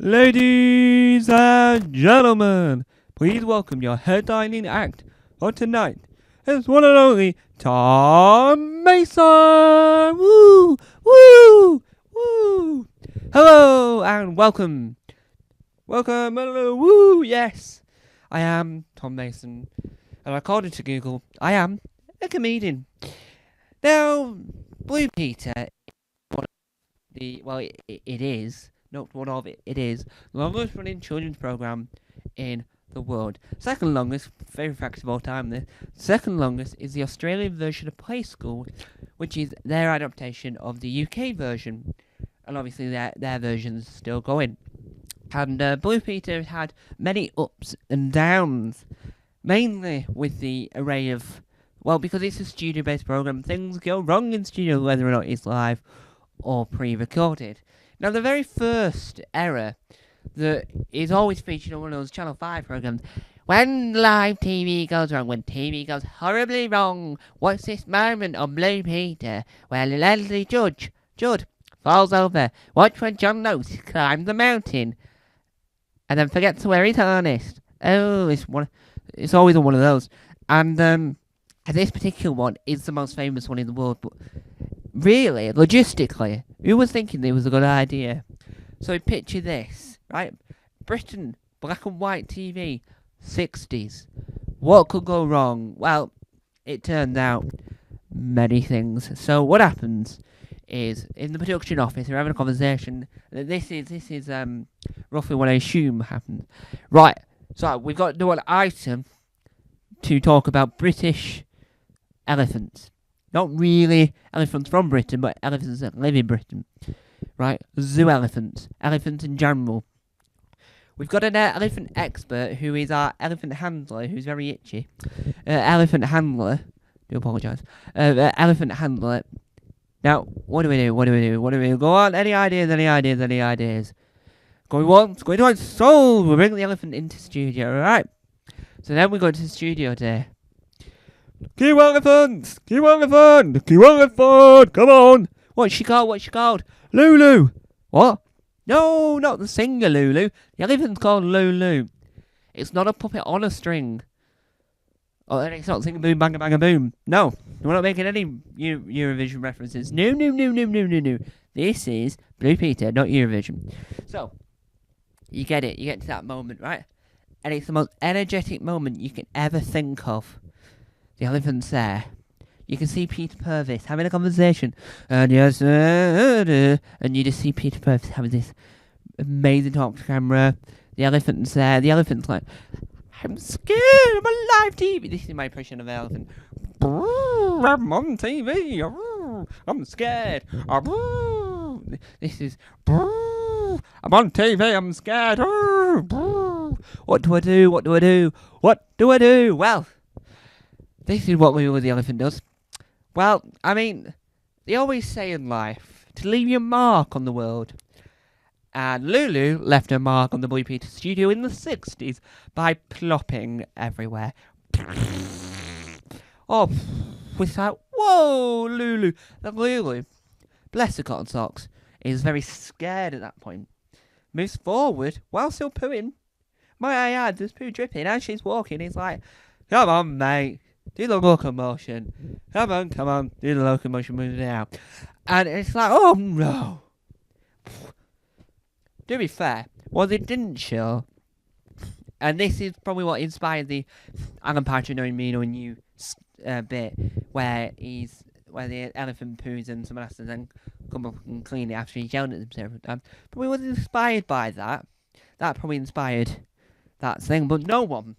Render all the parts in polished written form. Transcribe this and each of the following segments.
Ladies and gentlemen, please welcome your headlining act for tonight. It's one and only Tom Mason! Woo! Woo! Woo! Hello and welcome. Welcome, hello, woo, yes. I am Tom Mason, and according to Google, I am a comedian. Now, Blue Peter, it is, not one of it, it is the longest running children's programme in the world. Second longest, favourite fact of all time, this second longest is the Australian version of Play School, which is their adaptation of the UK version, and obviously their version's still going. And Blue Peter has had many ups and downs, mainly with the array of, well, because it's a studio-based programme, things go wrong in studio, whether or not it's live or pre-recorded. Now, the very first error that is always featured on one of those Channel 5 programmes, when live TV goes wrong, when TV goes horribly wrong, what's this moment on Blue Peter where Leslie Judd falls over, watch when John Noakes climbs the mountain, and then forgets to wear his harness. Oh, it's always on one of those. And this particular one is the most famous one in the world, but really, logistically, who was thinking it was a good idea? So picture this, right? Britain, black and white TV, 60s. What could go wrong? Well, it turned out many things. So what happens is, in the production office, they're having a conversation. This is roughly what I assume happened. Right, so we've got to do an item to talk about British elephants. Not really elephants from Britain, but elephants that live in Britain. Right? Zoo elephants. Elephants in general. We've got an elephant expert who is our elephant handler, who's very itchy. Elephant handler. Do apologise. Elephant handler. Now, what do we do? Go on. Any ideas? Going once, going twice. So, we bring the elephant into studio, alright? So then we go to the studio day. Kew elephant! Come on! What's she called? Lulu! What? No, not the singer Lulu. The elephant's called Lulu. It's not a puppet on a string. Oh, and it's not singing boom, bang, bang, boom. No, we're not making any Eurovision references. No. This is Blue Peter, not Eurovision. So, you get it. You get to that moment, right? And it's the most energetic moment you can ever think of. The elephant's there. You can see Peter Purvis having a conversation. And yes, and you just see Peter Purvis having this amazing talk to camera. The elephant's there. The elephant's like, I'm scared. I'm on live TV. This is my impression of the elephant. I'm on TV. I'm scared. This is. I'm on TV. I'm scared. What do I do? Well, this is what Lulu the elephant does. Well, I mean, they always say in life to leave your mark on the world. And Lulu left her mark on the Blue Peter studio in the 60s by plopping everywhere. Oh, with that, whoa, Lulu. And Lulu, bless her cotton socks, is very scared at that point. Moves forward while still pooing. Might I add, there's poo dripping as she's walking. He's like, come on, mate. Do the locomotion. Come on. Do the locomotion, move it out. And it's like, oh no. To be fair, what they didn't show, and this is probably what inspired the Alan Partridge knowing me knowing you bit, where the elephant poos and someone has to then come up and clean it after he's yelled at them several times. Probably wasn't inspired by that. That probably inspired that thing, but no one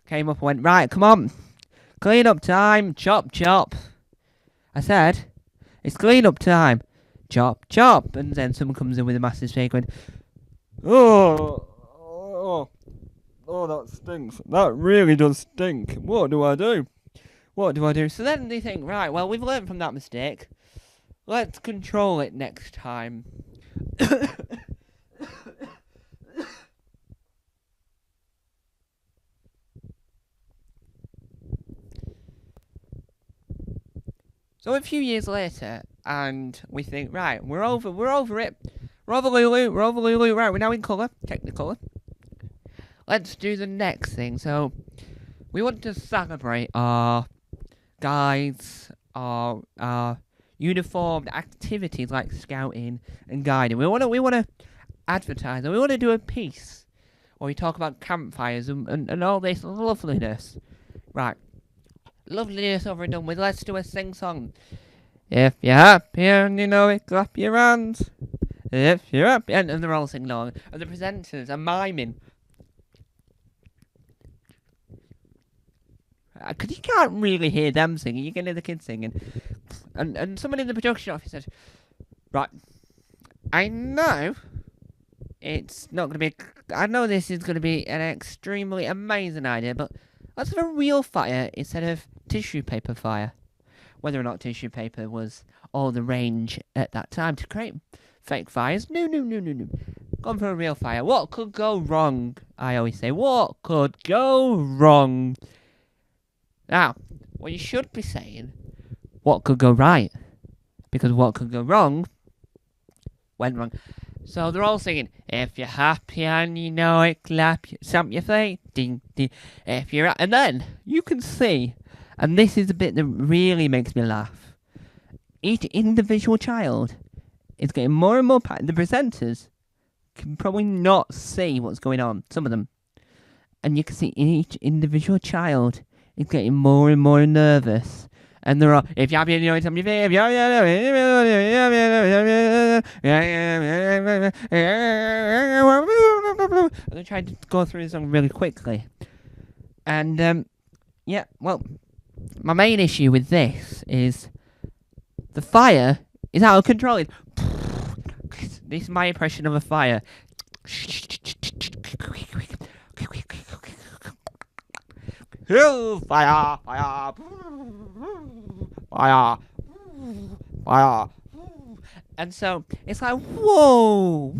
came up and went, right, come on. Clean up time, chop. I said, it's clean up time, chop. And then someone comes in with a massive shake going, oh, that stinks. That really does stink. What do I do? So then they think, right, well, we've learned from that mistake. Let's control it next time. So a few years later, and we think, right, we're over it. Rover Lulu, Rover Lulu. Right, we're now in colour, Technicolor. Let's do the next thing. So, we want to celebrate our guides, our uniformed activities like scouting and guiding. We want to advertise, and we want to do a piece where we talk about campfires and all this loveliness. Right, loveliness over and done with. Let's do a sing song. If you're happy and you know it, clap your hands. If you're happy, and they're all singing along, and the presenters are miming. Because you can't really hear them singing, you can hear the kids singing. And someone in the production office said, right, I know it's not going to be, I know this is going to be an extremely amazing idea, but let's have a real fire instead of tissue paper fire. Whether or not tissue paper was all the range at that time to create fake fires, no. Gone for a real fire. What could go wrong? I always say, what could go wrong? Now, what you should be saying, what could go right? Because what could go wrong went wrong. So they're all singing, if you're happy and you know it, clap, stamp your feet, ding, ding. If you're, and then you can see, and this is the bit that really makes me laugh. Each individual child is getting more and more. The presenters can probably not see what's going on. Some of them, and you can see each individual child is getting more and more nervous. And they're all, if you're happy, you know it's something, and they're trying to go through the song really quickly. And, yeah, well, my main issue with this is the fire is out of control. This is my impression of a fire. Fire, fire, fire, fire. And so it's like, whoa.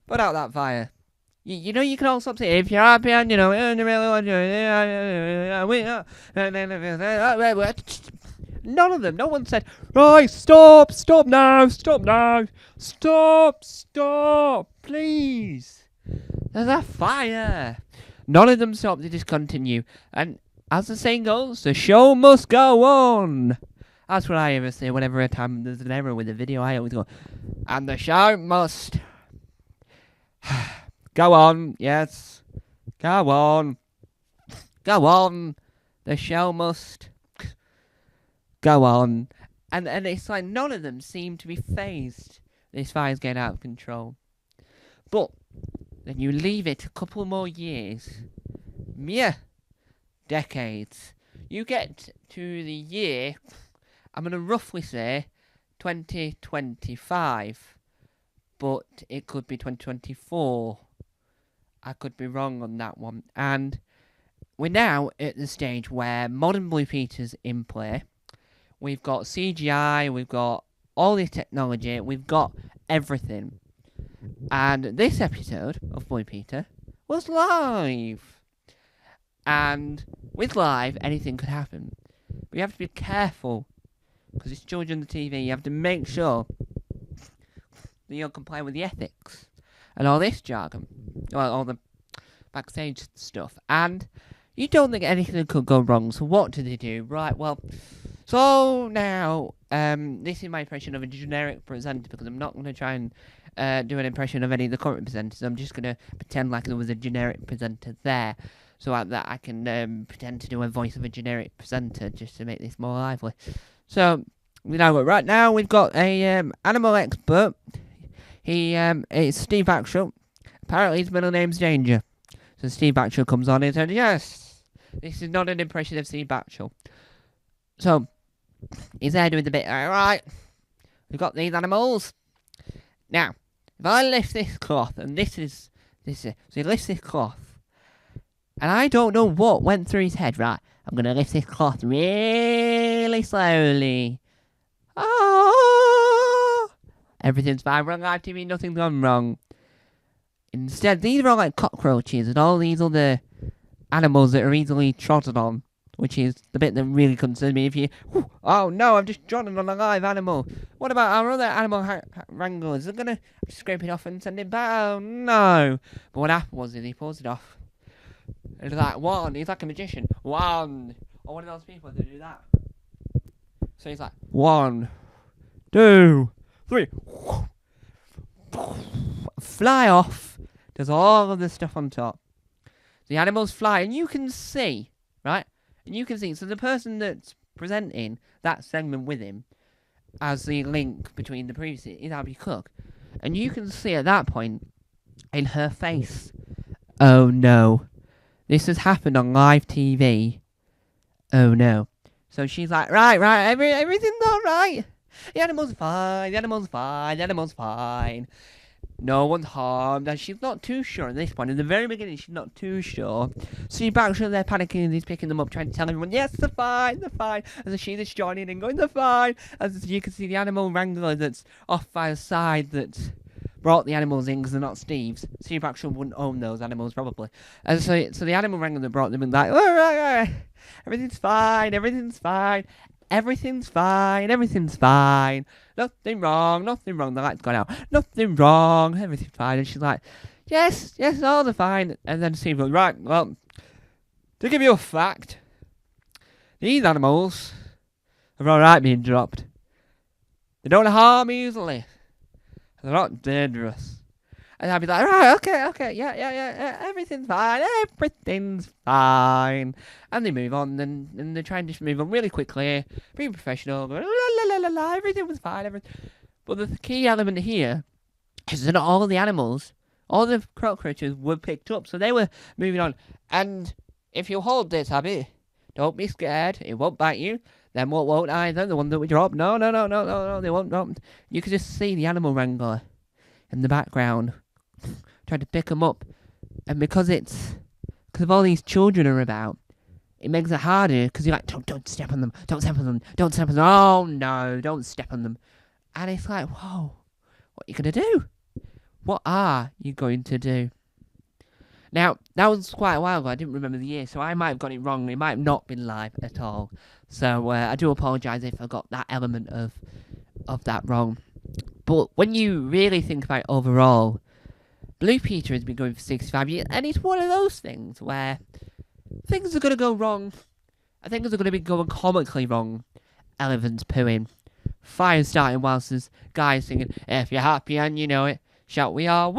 Put out that fire. You know, you can also say, if you're happy and you know, none of them, no one said, right, stop now, stop, please. There's a fire. None of them stop, they just continue. And as the saying goes, the show must go on. That's what I ever say whenever a time there's an error with a video. I always go, and the show must go on. Yes, go on. The show must go on. And it's like none of them seem to be phased. This fire's getting out of control. But then you leave it a couple more years. Yeah. Decades. You get to the year, I'm going to roughly say 2025. But it could be 2024. I could be wrong on that one. And we're now at the stage where modern Blue Peter's in play. We've got CGI, we've got all this technology, we've got everything. And this episode of Blue Peter was live. And with live, anything could happen. But you have to be careful, because it's children on the TV. You have to make sure that you'll comply with the ethics and all this jargon. Well, all the backstage stuff. And you don't think anything could go wrong, so what do they do? Right, well, so now, this is my impression of a generic presenter, because I'm not going to try and do an impression of any of the current presenters. I'm just going to pretend like there was a generic presenter there, so that I can pretend to do a voice of a generic presenter, just to make this more lively. So, right now we've got a animal expert. It's Steve Baxter. Apparently his middle name's Danger. So Steve Baxter comes on and said, yes, this is not an impression of Steve Baxter. So, he's there doing the bit, alright, we've got these animals. Now, if I lift this cloth, and so he lifts this cloth, and I don't know what went through his head, right, I'm going to lift this cloth really slowly. Oh, everything's fine, we're on live TV, nothing's gone wrong. Instead, these are all like cockroaches and all these other animals that are easily trodden on. which is the bit that really concerns me. If you, oh no, I've just drawn on a live animal. What about our other animal wranglers? They're gonna scrape it off and send it back. Oh no! But what happened was he pulls it off. And it's like one. He's like a magician. One. Or one of those people that do that. So he's like 1, 2, 3. Fly off. Does all of the stuff on top. The animals fly, and you can see, right? And you can see. So the person that's presenting that segment with him, as the link between the previous, is Abby Cook, and you can see at that point in her face, oh no, this has happened on live TV. Oh no. So she's like, right, everything's alright. The animal's fine, the animal's fine, the animal's fine. No one's harmed, and she's not too sure at this point. In the very beginning, she's not too sure. So she backs up, they're panicking, and he's picking them up, trying to tell everyone, yes, they're fine, they're fine. And so she's just joining and going, they're fine. As you can see, the animal wrangler that's off by the side that brought the animals in, because they're not Steve's. Steve actually wouldn't own those animals, probably. And so the animal wrangler that brought them in, like, all right. Everything's fine, everything's fine. Everything's fine, everything's fine. Nothing wrong, the light's gone out. Nothing wrong, everything's fine. And she's like, yes, all are fine. And then Steve goes, right, well, to give you a fact, these animals are alright being dropped. They don't harm easily. They're not dangerous. And I'd be like, right, okay, yeah, everything's fine. And they move on, and they try and just move on really quickly, being professional, going, la, everything was fine. But the key element here is that all the animals, all the croc creatures were picked up, so they were moving on. And if you hold this, Abby, don't be scared, it won't bite you. Them won't either, the one that we dropped. No, they won't. You can just see the animal wrangler in the background, trying to pick them up. And because of all these children are about, it makes it harder, because you're like, don't step on them, don't step on them, oh no, don't step on them. And it's like, whoa, what are you going to do? What are you going to do? Now, that was quite a while ago, I didn't remember the year, so I might have got it wrong, it might have not been live at all. So I do apologise if I got that element of that wrong. But when you really think about it overall, Blue Peter has been going for 65 years, and it's one of those things where things are going to go wrong. I think things are going to be going comically wrong. Elephants pooing. Fire starting whilst there's guys singing, if you're happy and you know it, shout we are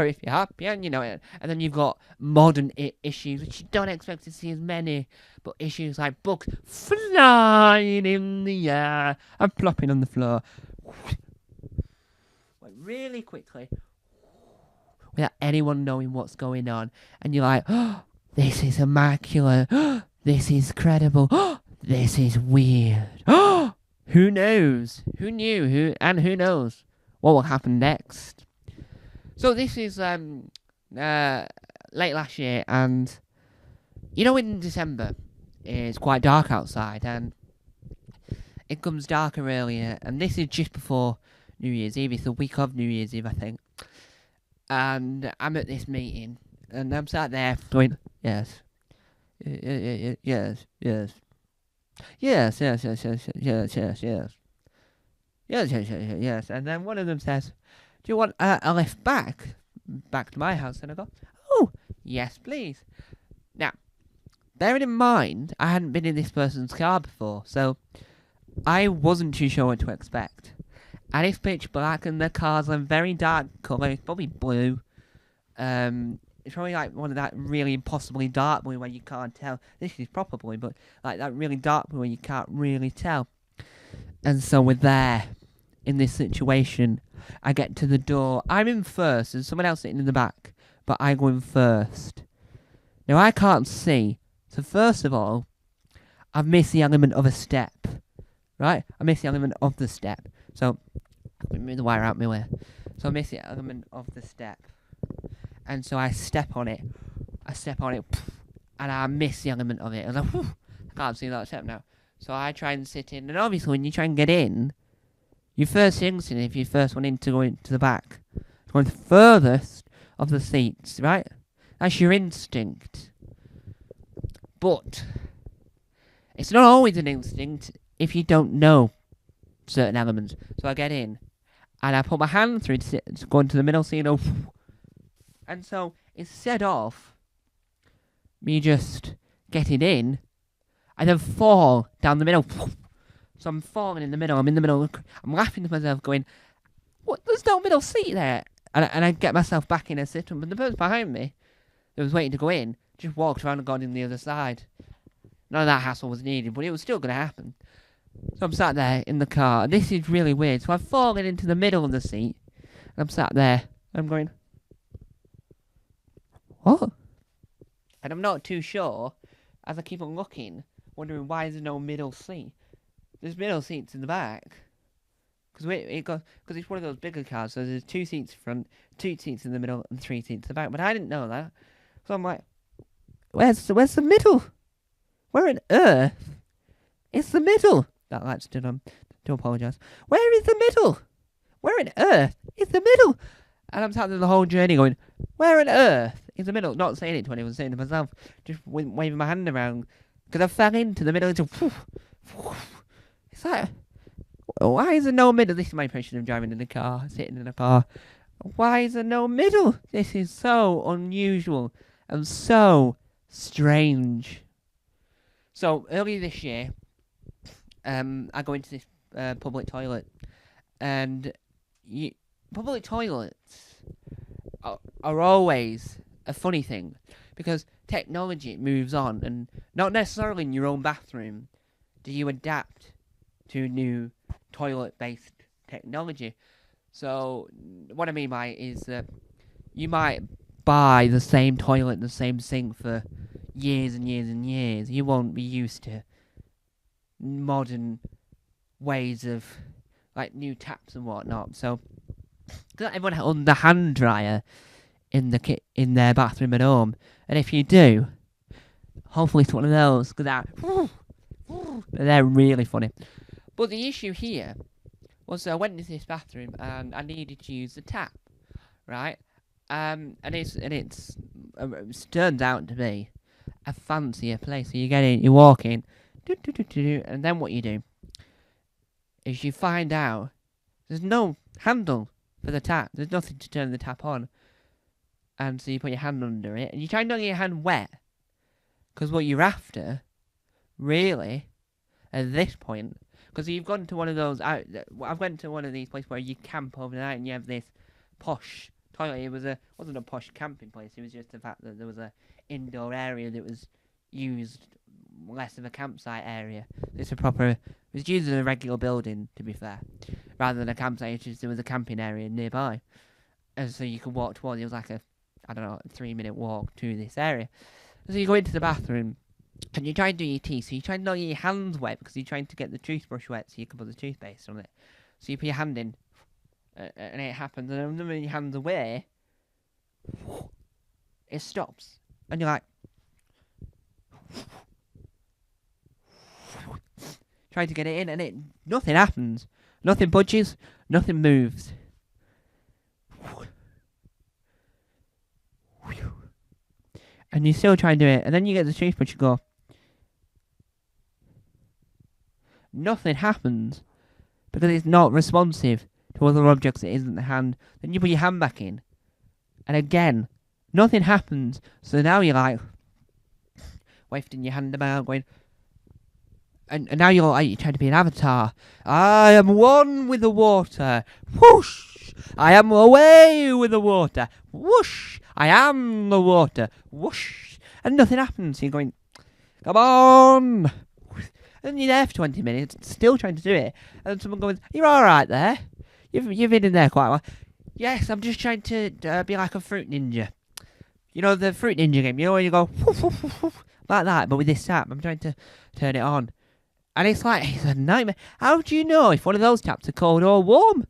if you're happy and you know it. And then you've got modern issues, which you don't expect to see as many, but issues like books flying in the air and plopping on the floor. Like really quickly, without anyone knowing what's going on. And you're like, oh, this is immaculate. Oh, this is credible. Oh, this is weird. Oh, who knows? Who knew? Who knows what will happen next? So this is late last year, and you know in December it's quite dark outside, and it comes darker earlier, and this is just before New Year's Eve. It's the week of New Year's Eve, I think. And I'm at this meeting, and I'm sat there going, yes. Yes. And then one of them says, do you want a lift back to my house? And I go, oh, yes, please. Now, bearing in mind, I hadn't been in this person's car before, so I wasn't too sure what to expect. And it's pitch black, and the car's a very dark colour. It's probably blue. It's probably like one of that really impossibly dark blue where you can't tell. This is proper blue, but like that really dark blue where you can't really tell. And so we're there in this situation. I get to the door. I'm in first. There's someone else sitting in the back, but I go in first. Now I can't see. So first of all, I've missed the element of a step. Right? I missed the element of the step. So, let me move the wire out my way. So I miss the element of the step. And so I step on it, and I miss the element of it. I was like, whew, I can't see that step now. So I try and sit in, and obviously when you try and get in, your first instinct, if you're first one in to go into the back, is going furthest of the seats, right? That's your instinct. But It's not always an instinct if you don't know certain elements. So I get in, and I put my hand through to go into the middle seat, and so instead of me just getting in, I then fall down the middle. So I'm falling in the middle. I'm in the middle. I'm laughing to myself, going, "What? There's no middle seat there." And I get myself back in a sit, but the person behind me, that was waiting to go in, just walked around and got in the other side. None of that hassle was needed, but it was still going to happen. So I'm sat there in the car, and this is really weird. So I've fallen into the middle of the seat, and I'm sat there. I'm going, what? And I'm not too sure, as I keep on looking, wondering why there's no middle seat. There's middle seats in the back. Because it's one of those bigger cars, so there's 2 seats front, 2 seats in the middle, and 3 seats in the back. But I didn't know that. So I'm like, where's the middle? Where on earth is the middle? That light stood on. Do apologise. Where is the middle? Where on earth is the middle? And I'm sat there the whole journey going, where on earth is the middle? Not saying it to anyone, saying it to myself. Just waving my hand around. Because I fell into the middle. It's like, why is there no middle? This is my impression of driving in a car, sitting in a car. Why is there no middle? This is so unusual and so strange. So, earlier this year, I go into this public toilet, and public toilets are always a funny thing, because technology moves on, and not necessarily in your own bathroom do you adapt to new toilet-based technology. So, what I mean by it is that you might buy the same toilet and the same sink for years and years and years. You won't be used to modern ways of, like, new taps and whatnot. So, not everyone has the hand dryer in their bathroom at home. And if you do, hopefully it's one of those, because they're really funny. But the issue here was I went into this bathroom and I needed to use the tap, right? And it's turns out to be a fancier place. So you get in, you walk in, and then what you do is you find out there's no handle for the tap. There's nothing to turn the tap on. And so you put your hand under it, and you try not to get your hand wet, because what you're after, really, at this point, because you've gone to one of those, I've went to one of these places where you camp overnight and you have this posh toilet. It wasn't a posh camping place, it was just the fact that there was a indoor area that was used less of a campsite area. It was used as a regular building, to be fair, rather than a campsite. There was a camping area nearby, and so you could walk towards it. It was like a 3-minute walk to this area. So you go into the bathroom, and you try and do your teeth, so you try not to get your hands wet, because you're trying to get the toothbrush wet so you can put the toothpaste on it. So you put your hand in, and it happens, and then when your hand's away, it stops. And you're like, trying to get it in, and nothing happens. Nothing budges, nothing moves. And you still try and do it, and then you get the toothbrush and go, nothing happens, because it's not responsive to other objects that isn't the hand. Then you put your hand back in, and again, nothing happens. So now you're like, wafting your hand about, going, and now you're trying to be an avatar. I am one with the water. Whoosh! I am away with the water. Whoosh! I am the water. Whoosh! And nothing happens. You're going, come on! And you're there for 20 minutes, still trying to do it. And someone goes, you're alright there? You've been in there quite a while. Yes, I'm just trying to be like a fruit ninja. You know, the fruit ninja game, you know, where you go, woof, woof, woof, woof, like that, but with this tap. I'm trying to turn it on. And it's a nightmare. How do you know if one of those taps are cold or warm?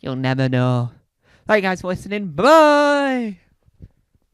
You'll never know. Thank you guys for listening. Bye!